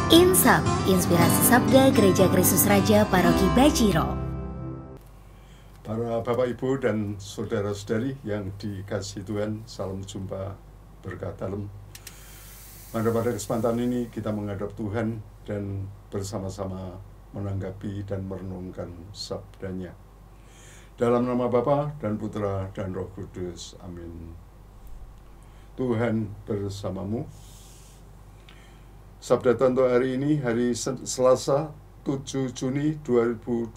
Insap, Inspirasi Sabda Gereja Kristus Raja Paroki Bajiro. Para Bapak Ibu dan Saudara-saudari yang dikasihi Tuhan, salam jumpa berkat dalam. Pada kesempatan ini kita menghadap Tuhan dan bersama-sama menanggapi dan merenungkan sabdanya. Dalam nama Bapa dan Putra dan Roh Kudus, amin. Tuhan bersamamu. Sabda Tuhan untuk hari ini, hari Selasa 7 Juni 2022.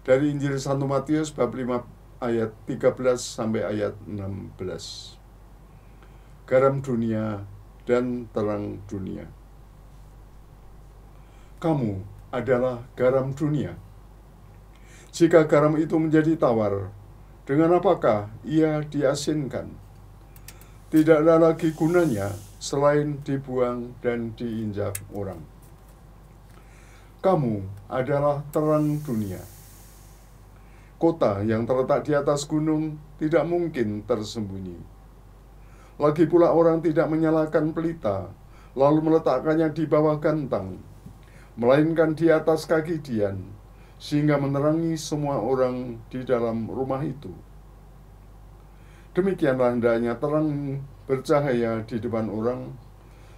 Dari Injil Santo Matius bab 5 ayat 13 sampai ayat 16. Garam dunia dan terang dunia. Kamu adalah garam dunia. Jika garam itu menjadi tawar, dengan apakah ia diasinkan? Tidak ada lagi gunanya selain dibuang dan diinjak orang. Kamu adalah terang dunia. Kota yang terletak di atas gunung tidak mungkin tersembunyi. Lagi pula orang tidak menyalakan pelita, lalu meletakkannya di bawah gantang, melainkan di atas kaki dian, sehingga menerangi semua orang di dalam rumah itu. Demikianlah hendaknya terang bercahaya di depan orang,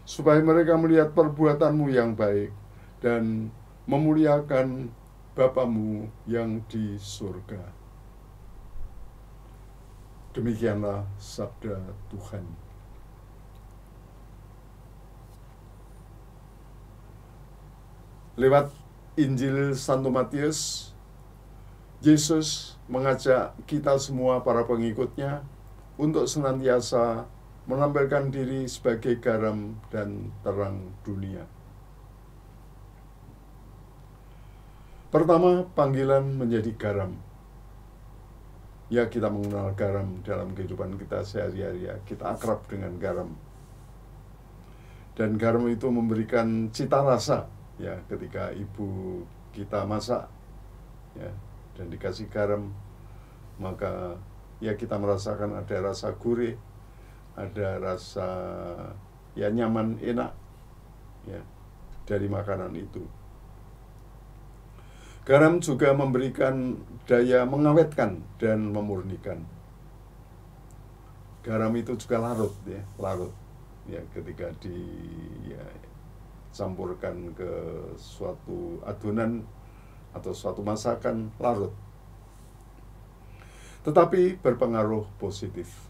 supaya mereka melihat perbuatanmu yang baik dan memuliakan Bapamu yang di surga. Demikianlah sabda Tuhan. Lewat Injil Santo Matius, Yesus mengajak kita semua para pengikutnya untuk senantiasa menampilkan diri sebagai garam dan terang dunia. Pertama, panggilan menjadi garam. Ya, kita mengenal garam dalam kehidupan kita sehari-hari, ya. Kita akrab dengan garam. Dan garam itu memberikan cita rasa, ya, ketika ibu kita masak, ya, dan dikasih garam, maka ya kita merasakan ada rasa gurih, ada rasa ya nyaman, enak, ya, dari makanan itu. Garam juga memberikan daya mengawetkan dan memurnikan. Garam itu juga larut, ya, ketika dicampurkan ke suatu adonan atau suatu masakan, larut. Tetapi berpengaruh positif.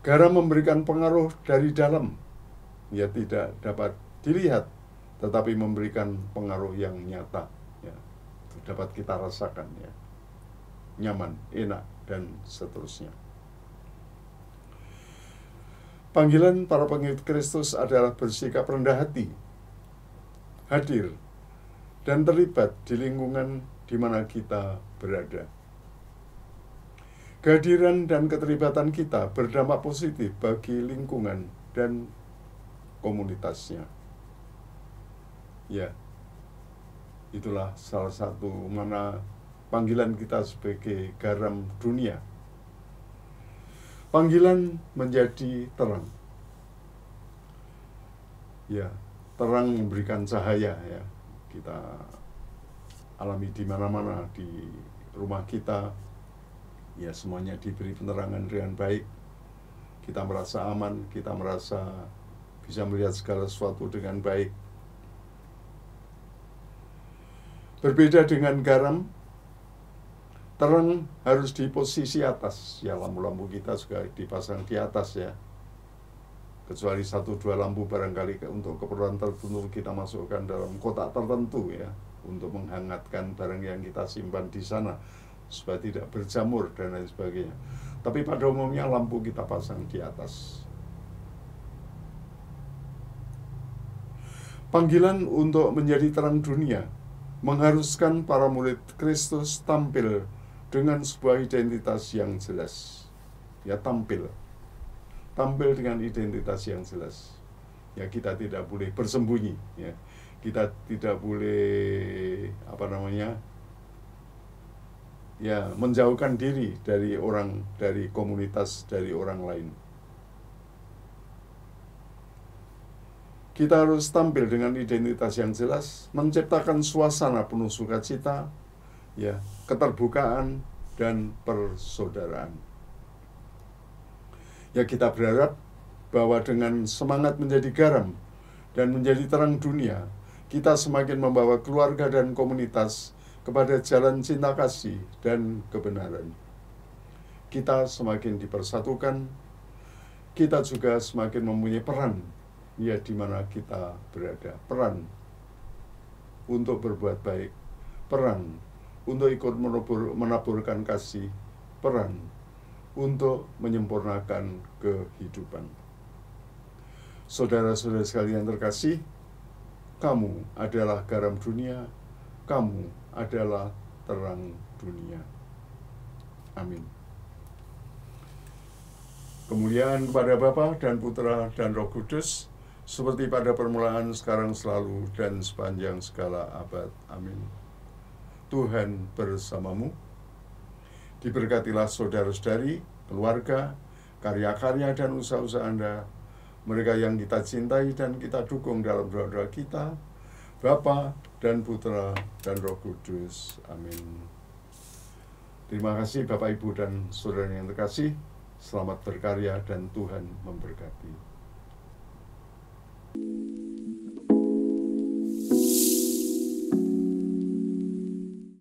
Garam memberikan pengaruh dari dalam, ya, tidak dapat dilihat, tetapi memberikan pengaruh yang nyata, ya, dapat kita rasakan, ya, nyaman, enak, dan seterusnya. Panggilan para pengikut Kristus adalah bersikap rendah hati, hadir, dan terlibat di lingkungan di mana kita berada. Kehadiran dan keterlibatan kita berdampak positif bagi lingkungan dan komunitasnya. Ya, itulah salah satu mana panggilan kita sebagai garam dunia. Panggilan menjadi terang. Ya, terang memberikan cahaya, ya. Kita alami di mana-mana, di rumah kita, ya, semuanya diberi penerangan dengan baik. Kita merasa aman, kita merasa bisa melihat segala sesuatu dengan baik. Berbeda dengan garam, terang harus di posisi atas. Ya, lampu-lampu kita juga dipasang di atas, ya. Kecuali 1-2 lampu barangkali untuk keperluan tertentu kita masukkan dalam kotak tertentu, ya, untuk menghangatkan barang yang kita simpan di sana supaya tidak berjamur dan lain sebagainya. Tapi pada umumnya lampu kita pasang di atas. Panggilan untuk menjadi terang dunia mengharuskan para murid Kristus tampil dengan sebuah identitas yang jelas. Ya, tampil dengan identitas yang jelas. Ya, kita tidak boleh bersembunyi, ya. Kita tidak boleh ya menjauhkan diri dari komunitas, dari orang lain. Kita harus tampil dengan identitas yang jelas, menciptakan suasana penuh sukacita, ya, keterbukaan dan persaudaraan. Ya, kita berharap bahwa dengan semangat menjadi garam dan menjadi terang dunia, kita semakin membawa keluarga dan komunitas kepada jalan cinta kasih dan kebenaran. Kita semakin dipersatukan, kita juga semakin mempunyai peran, ya, di mana kita berada. Peran untuk berbuat baik, peran untuk ikut menaburkan kasih, peran untuk menyempurnakan kehidupan. Saudara-saudara sekalian terkasih, kamu adalah garam dunia, kamu adalah terang dunia. Amin. Kemuliaan kepada Bapa dan Putra dan Roh Kudus, seperti pada permulaan, sekarang, selalu, dan sepanjang segala abad. Amin. Tuhan bersamamu. Diberkatilah saudara-saudari, keluarga, karya-karya dan usaha-usaha Anda, mereka yang kita cintai dan kita dukung dalam doa-doa kita, Bapa dan Putra dan Roh Kudus. Amin. Terima kasih Bapak, Ibu, dan saudara yang terkasih. Selamat berkarya dan Tuhan memberkati.